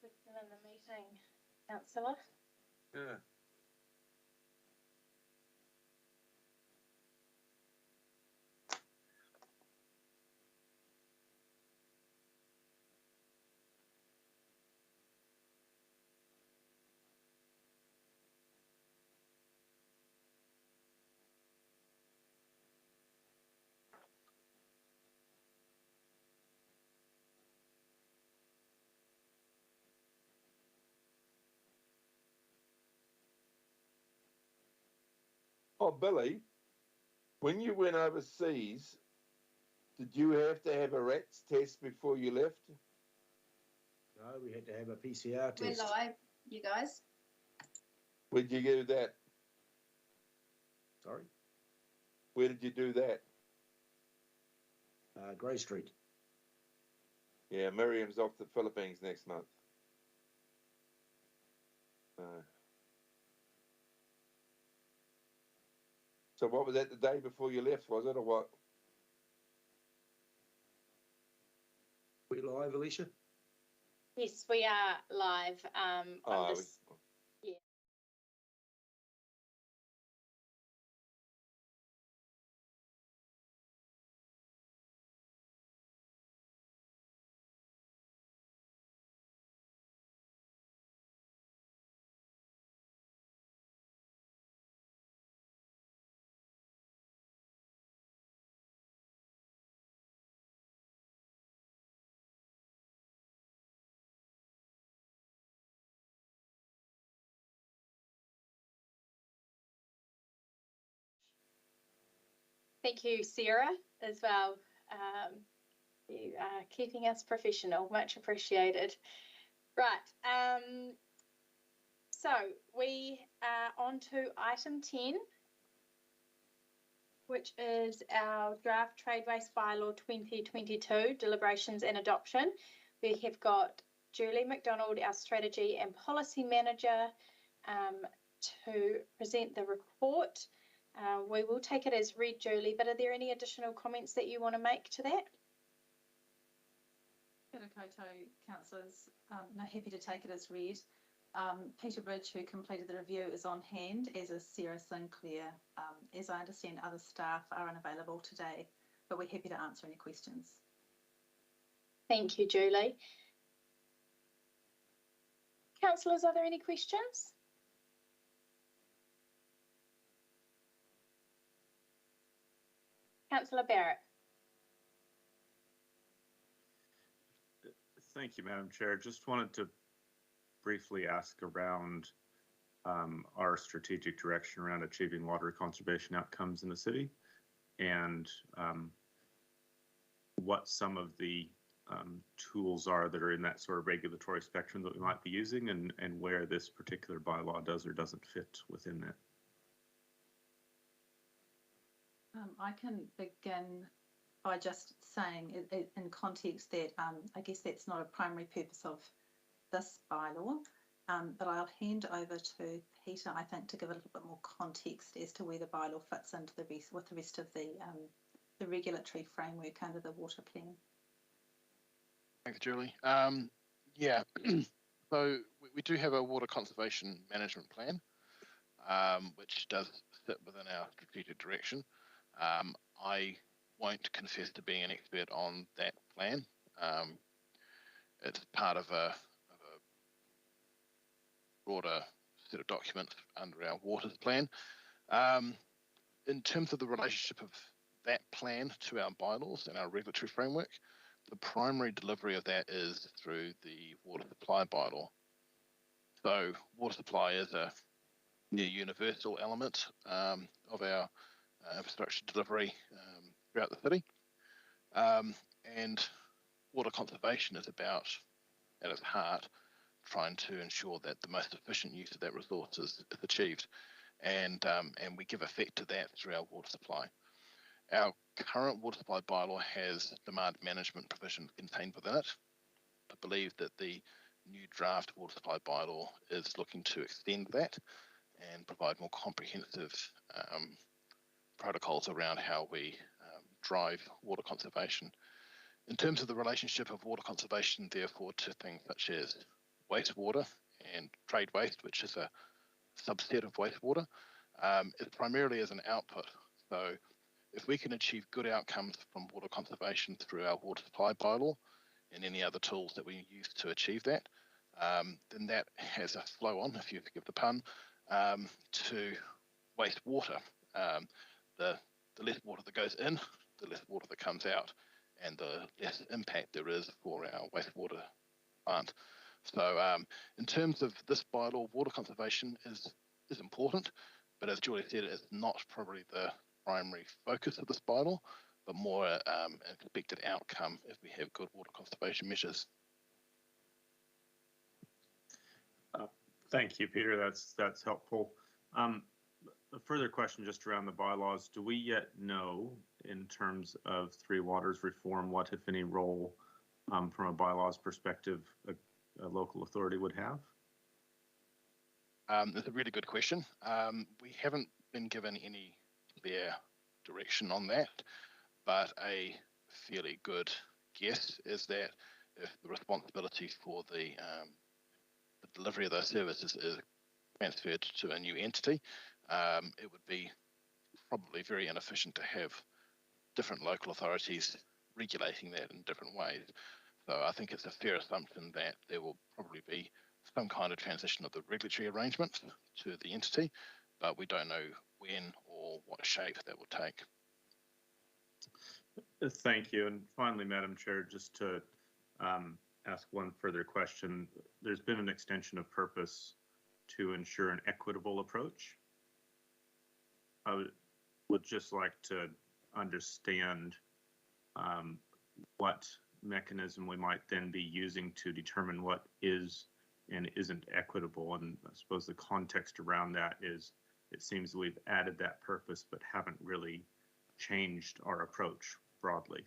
we're still in the meeting, Councillor. Yeah. Oh, Billy, when you went overseas, did you have to have a RATS test before you left? No, we had to have a PCR test. We're live, you guys. Where'd you do that? Sorry? Where did you do that? Grey Street. Yeah, Miriam's off to the Philippines next month. So what was that the day before you left, was it, or what? We live, Alicia? Yes, we are live. Yeah. Thank you, Sarah, as well. You are keeping us professional, much appreciated. Right, so we are on to item 10, which is our draft Trade Waste Bylaw 2022, deliberations and adoption. We have got Julie McDonald, our Strategy and Policy Manager, to present the report. We will take it as read, Julie, but are there any additional comments that you want to make to that? Kia koutou, councillors. No, happy to take it as read. Peter Bridge, who completed the review, is on hand, as is Sarah Sinclair. As I understand, other staff are unavailable today, but we're happy to answer any questions. Thank you, Julie. Councillors, are there any questions? Councillor Barrett. Thank you, Madam Chair. Just wanted to briefly ask around our strategic direction around achieving water conservation outcomes in the city, and what some of the tools are that are in that sort of regulatory spectrum that we might be using, and where this particular bylaw does or doesn't fit within that. I can begin by just saying in context that I guess that's not a primary purpose of this bylaw, but I'll hand over to Peter, I think, to give a little bit more context as to where the bylaw fits into the rest of the regulatory framework under the water plan. Thanks, Julie. Yeah, so we do have a water conservation management plan, which does sit within our strategic direction. I won't confess to being an expert on that plan. It's part of a broader set of documents under our waters plan. In terms of the relationship of that plan to our bylaws and our regulatory framework, the primary delivery of that is through the water supply bylaw. So water supply is a near universal element of our infrastructure delivery throughout the city. And water conservation is about, at its heart, trying to ensure that the most efficient use of that resource is achieved. And we give effect to that through our water supply. Our current water supply bylaw has demand management provisions contained within it. I believe that the new draft water supply bylaw is looking to extend that and provide more comprehensive protocols around how we drive water conservation. In terms of the relationship of water conservation, therefore, to things such as wastewater and trade waste, which is a subset of wastewater, is primarily as an output. So if we can achieve good outcomes from water conservation through our water supply bylaw and any other tools that we use to achieve that, then that has a flow on, if you forgive the pun, to wastewater. The less water that goes in, the less water that comes out, and the less impact there is for our wastewater plant. So in terms of this bylaw, water conservation is important, but as Julie said, it's not probably the primary focus of this bylaw, but more an expected outcome if we have good water conservation measures. Thank you, Peter. That's helpful. A further question just around the bylaws. Do we yet know, in terms of Three Waters reform, what, if any, role from a bylaws perspective a local authority would have? That's a really good question. We haven't been given any clear direction on that, but a fairly good guess is that if the responsibility for the delivery of those services is transferred to a new entity, it would be probably very inefficient to have different local authorities regulating that in different ways. So I think it's a fair assumption that there will probably be some kind of transition of the regulatory arrangements to the entity, but we don't know when or what shape that will take. Thank you. And finally, Madam Chair, just to ask one further question. There's been an extension of purpose to ensure an equitable approach. I would just like to understand what mechanism we might then be using to determine what is and isn't equitable. And I suppose the context around that is it seems we've added that purpose but haven't really changed our approach broadly.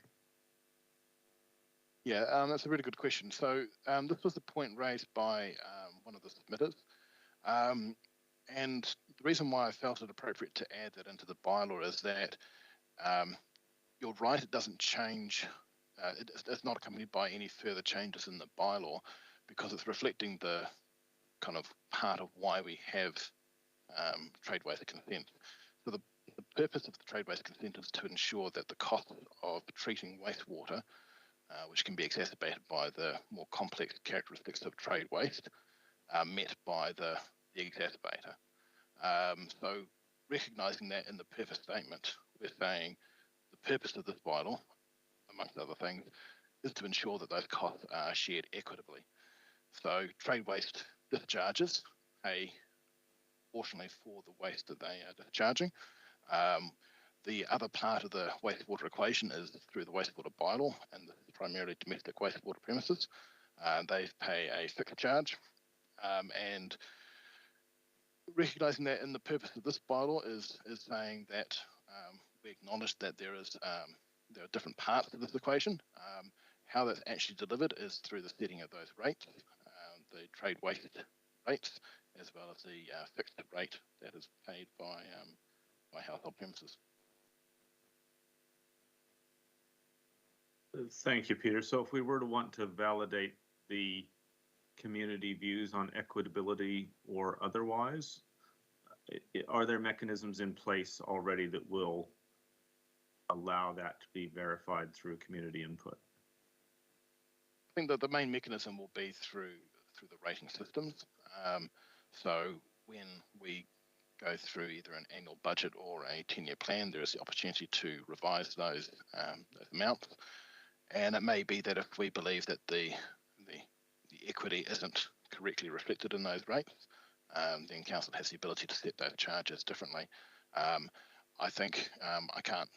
Yeah, that's a really good question. So this was the point raised by one of the submitters. And the reason why I felt it appropriate to add that into the bylaw is that you're right, it doesn't change. It's not accompanied by any further changes in the bylaw because it's reflecting the kind of part of why we have trade waste consent. So the purpose of the trade waste consent is to ensure that the cost of treating wastewater, which can be exacerbated by the more complex characteristics of trade waste, are met by the exacerbator. So recognising that in the purpose statement, we're saying the purpose of this bylaw, amongst other things, is to ensure that those costs are shared equitably. So trade waste discharges pay proportionally for the waste that they are discharging. The other part of the wastewater equation is through the wastewater bylaw, and this is primarily domestic wastewater premises. They pay a fixed charge, and recognising that in the purpose of this bylaw is saying that we acknowledge that there are different parts of this equation. How that's actually delivered is through the setting of those rates, the trade waste rates, as well as the fixed rate that is paid by household premises. Thank you, Peter. So if we were to want to validate the community views on equitability or otherwise, are there mechanisms in place already that will allow that to be verified through community input? I think that the main mechanism will be through the rating systems. So when we go through either an annual budget or a 10-year plan, there is the opportunity to revise those amounts. And it may be that if we believe that the equity isn't correctly reflected in those rates, then council has the ability to set those charges differently. I think I can't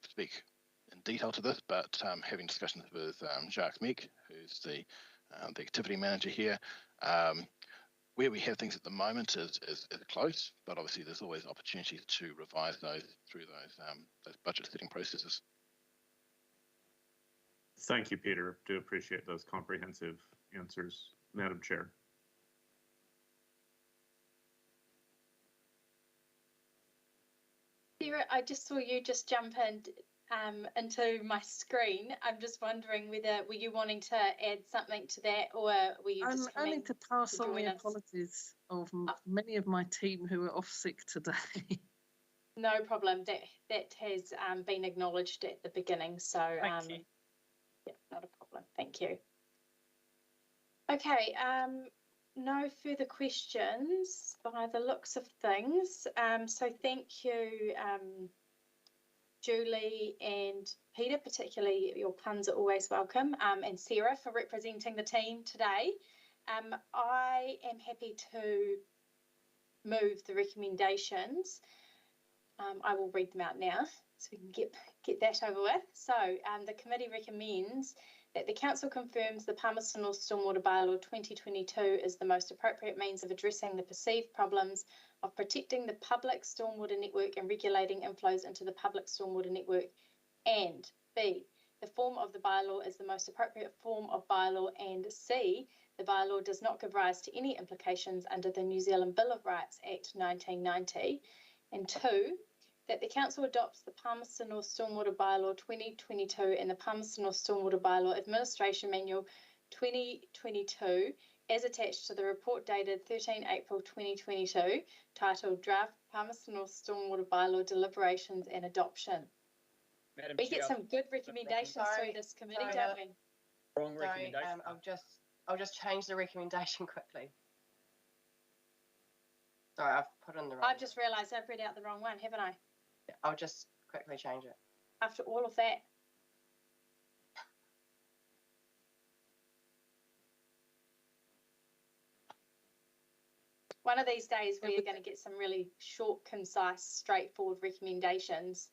speak in detail to this, but having discussions with Jacques Meek, who's the activity manager here, where we have things at the moment is close, but obviously there's always opportunities to revise those through those budget setting processes. Thank you, Peter. Do appreciate those comprehensive answers, Madam Chair. Sarah, I just saw you just jump in. into my screen. I'm just wondering were you wanting to add something to that, or were you just Only coming to pass to on join the us? apologies of many of my team who are off sick today. No problem. That has been acknowledged at the beginning. So Thank you. yeah, not a problem. Thank you. Okay. No further questions by the looks of things. So thank you, Julie and Peter, particularly. Your puns are always welcome, and Sarah for representing the team today. I am happy to move the recommendations. I will read them out now so we can get that over with. So the committee recommends that the council confirms the Palmerston North Stormwater Bylaw 2022 is the most appropriate means of addressing the perceived problems of protecting the public stormwater network and regulating inflows into the public stormwater network, and B, the form of the bylaw is the most appropriate form of bylaw, and C, the bylaw does not give rise to any implications under the New Zealand Bill of Rights Act 1990, and 2, that the council adopts the Palmerston North Stormwater Bylaw 2022 and the Palmerston North Stormwater Bylaw Administration Manual 2022 as attached to the report dated 13 April 2022, titled Draft Palmerston North Stormwater Bylaw Deliberations and Adoption. Madam We Chair, get some good recommendations through this committee, don't we? wrong Sorry, recommendation. I'll just change the recommendation quickly. Sorry, I've put in the wrong. I've just realised I've read out the wrong one, haven't I? I'll just quickly change it. After all of that. One of these days we are going to get some really short, concise, straightforward recommendations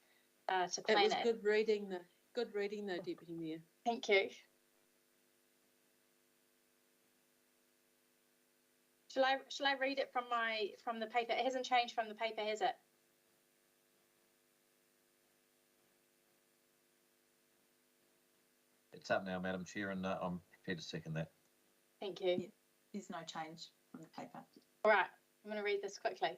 to plan It was good reading though, Deputy Mayor. Thank you. Shall I read it from the paper? It hasn't changed from the paper, has it? It's up now, Madam Chair, and I'm prepared to second that. Thank you. Yeah. There's no change from the paper. All right, I'm going to read this quickly.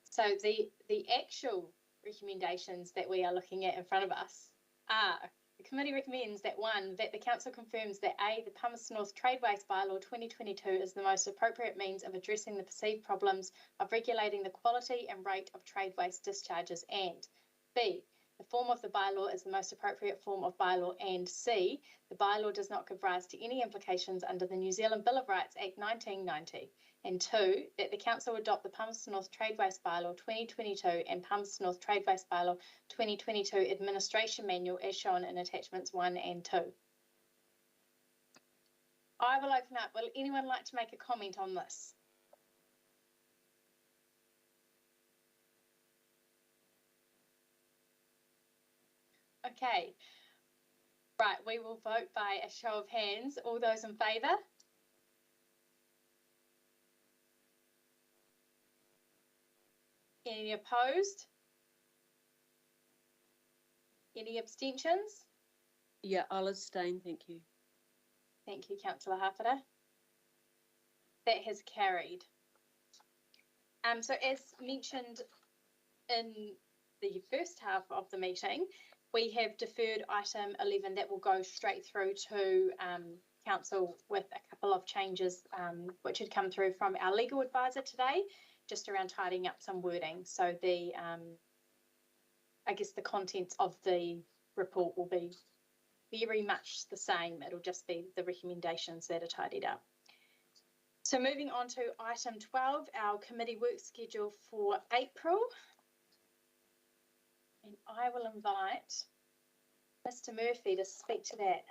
So the actual recommendations that we are looking at in front of us are: the committee recommends that 1, that the council confirms that A, the Palmerston North Trade Waste Bylaw 2022 is the most appropriate means of addressing the perceived problems of regulating the quality and rate of trade waste discharges, and B, the form of the bylaw is the most appropriate form of bylaw, and C, the bylaw does not give rise to any implications under the New Zealand Bill of Rights Act 1990, and 2, that the council adopt the Palmerston North Trade Waste Bylaw 2022 and Palmerston North Trade Waste Bylaw 2022 Administration Manual as shown in attachments 1 and 2. I will open up. Will anyone like to make a comment on this? Okay, right, we will vote by a show of hands. All those in favour? Any opposed? Any abstentions? Yeah, I'll abstain, thank you. Thank you, Councillor Hawhara. That has carried. So as mentioned in the first half of the meeting, we have deferred item 11 that will go straight through to council with a couple of changes which had come through from our legal advisor today, just around tidying up some wording. So the I guess the contents of the report will be very much the same. It'll just be the recommendations that are tidied up. So moving on to item 12, our committee work schedule for April. And I will invite Mr. Murphy to speak to that.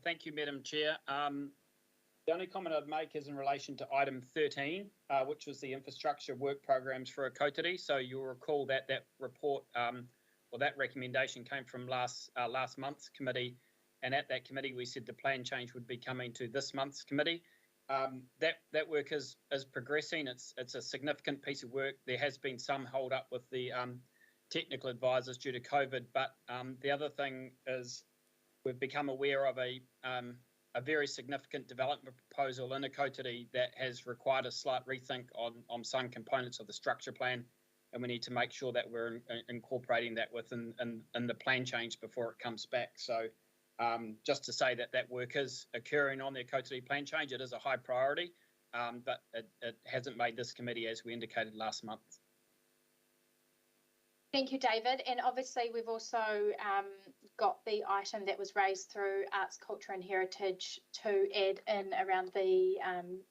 Thank you, Madam Chair. The only comment I'd make is in relation to item 13, which was the infrastructure work programs for a Kotiri. So you'll recall that that report or that recommendation came from last month's committee, and at that committee we said the plan change would be coming to this month's committee. That work is progressing. It's a significant piece of work. There has been some hold up with the technical advisors due to COVID, but the other thing is we've become aware of a very significant development proposal in a Kotiri that has required a slight rethink on some components of the structure plan, and we need to make sure that we're incorporating that within in the plan change before it comes back. So just to say that that work is occurring on the Ōtautari plan change, it is a high priority, but it hasn't made this committee as we indicated last month. Thank you, David. And obviously, we've also got the item that was raised through Arts, Culture and Heritage to add in around the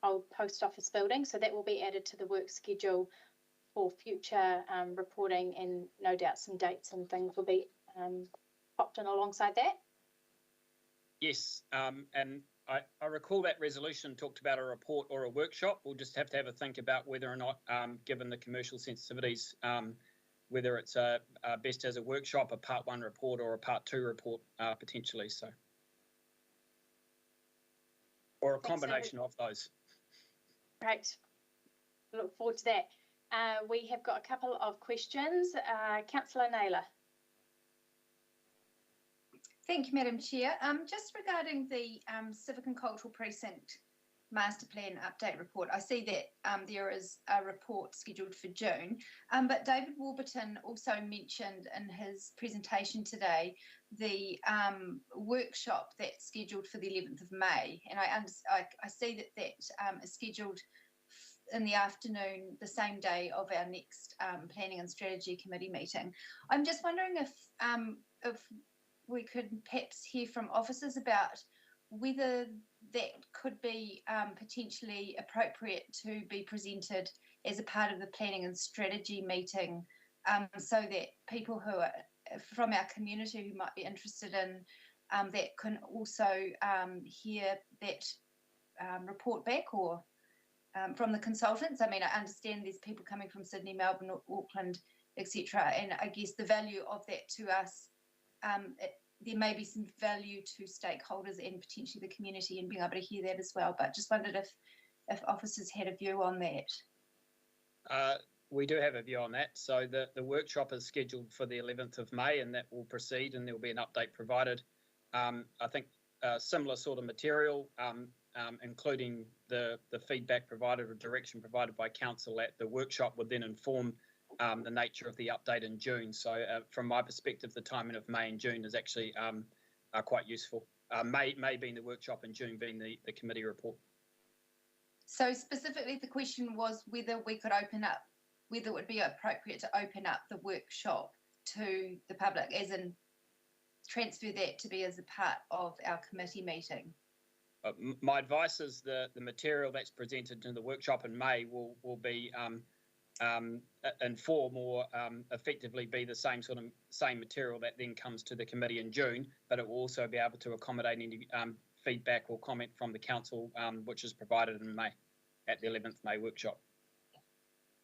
old post office building. So that will be added to the work schedule for future reporting, and no doubt some dates and things will be popped in alongside that. Yes, and I recall that resolution talked about a report or a workshop. We'll just have to have a think about whether or not, given the commercial sensitivities, whether it's best as a workshop, a part 1 report or a part 2 report potentially. So, or a combination of those. Great. Look forward to that. We have got a couple of questions. Councillor Naylor. Thank you, Madam Chair. Just regarding the Civic and Cultural Precinct Master Plan Update Report, I see that there is a report scheduled for June, but David Warburton also mentioned in his presentation today the workshop that's scheduled for the 11th of May, and I see that that is scheduled in the afternoon, the same day of our next Planning and Strategy Committee meeting. I'm just wondering if we could perhaps hear from officers about whether that could be potentially appropriate to be presented as a part of the Planning and Strategy meeting, so that people who are from our community who might be interested in that can also hear that report back, or from the consultants. I mean, I understand there's people coming from Sydney, Melbourne, Auckland, etc. And I guess the value of that to us, there may be some value to stakeholders and potentially the community in being able to hear that as well. But just wondered if officers had a view on that. We do have a view on that. So the workshop is scheduled for the 11th of May, and that will proceed, and there will be an update provided. I think similar sort of material, including the feedback provided or direction provided by council at the workshop, would then inform the nature of the update in June. So from my perspective, the timing of May and June is actually quite useful. May being the workshop and June being the committee report. So specifically the question was whether we could open up, whether it would be appropriate to open up the workshop to the public, as in transfer that to be as a part of our committee meeting. My advice is the material that's presented in the workshop in May will be inform or effectively be the same material that then comes to the committee in June, but it will also be able to accommodate any feedback or comment from the council, which is provided in May at the 11th May workshop.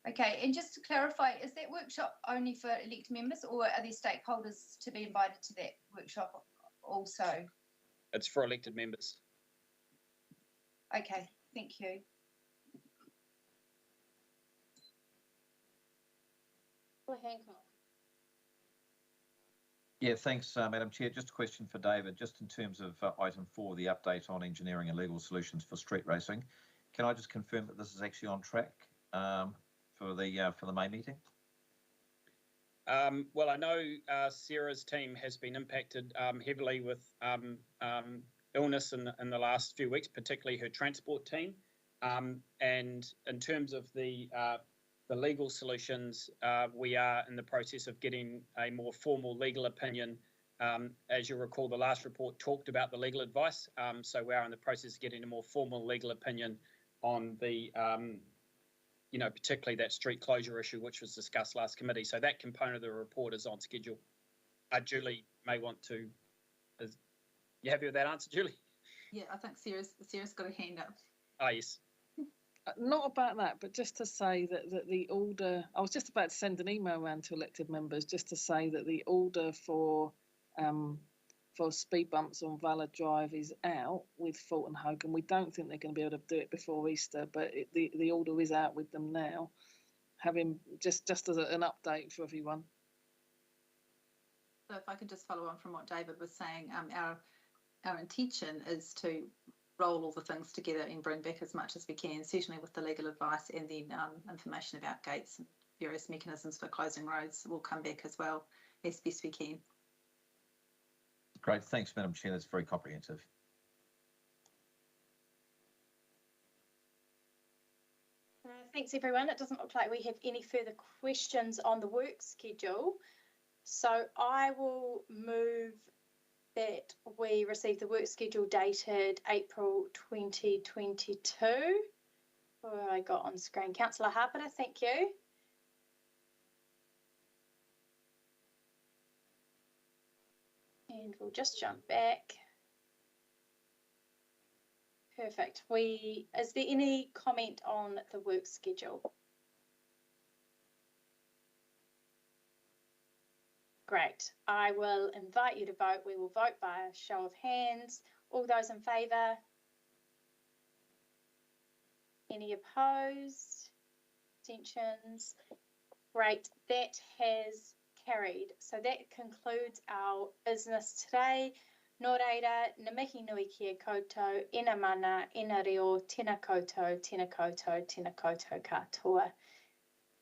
Okay, and just to clarify, is that workshop only for elected members, or are there stakeholders to be invited to that workshop also? It's for elected members. Okay, thank you. Hancock. Yeah, thanks, Madam Chair. Just a question for David, just in terms of item 4, the update on engineering and legal solutions for street racing. Can I just confirm that this is actually on track for the May meeting? Well, I know Sarah's team has been impacted heavily with illness in the last few weeks, particularly her transport team. And in terms of the legal solutions, we are in the process of getting a more formal legal opinion. As you recall, the last report talked about the legal advice. So we are in the process of getting a more formal legal opinion on the, particularly that street closure issue, which was discussed last committee. So that component of the report is on schedule. Julie may want to. You happy with that answer, Julie? Yeah, I think Sarah's got a hand up. Oh, yes. Not about that, but just to say that the order, I was just about to send an email around to elected members just to say that the order for speed bumps on Valor Drive is out with Fulton Hogan. We don't think they're going to be able to do it before Easter, but the order is out with them now. Having just as an update for everyone. So if I could just follow on from what David was saying, our intention is to roll all the things together and bring back as much as we can, certainly with the legal advice and then information about gates various mechanisms for closing roads will come back as well as best we can. Great, thanks, Madam Chair. That's very comprehensive. Thanks, everyone. It doesn't look like we have any further questions on the work schedule. So I will move that we receive the work schedule dated April 2022. What have I got on screen? Councillor Harpiter, thank you. And we'll just jump back. Perfect. Is there any comment on the work schedule? Great. I will invite you to vote. We will vote by a show of hands. All those in favour? Any opposed? Abstentions? Great. That has carried. So that concludes our business today. Nō reira, na mihi nui kia koutou, ina mana, ina reo, tēnā koutou, tēnā koutou, tēnā koutou katoa.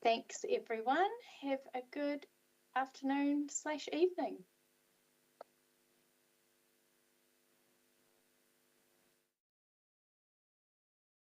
Thanks, everyone. Have a good afternoon/evening.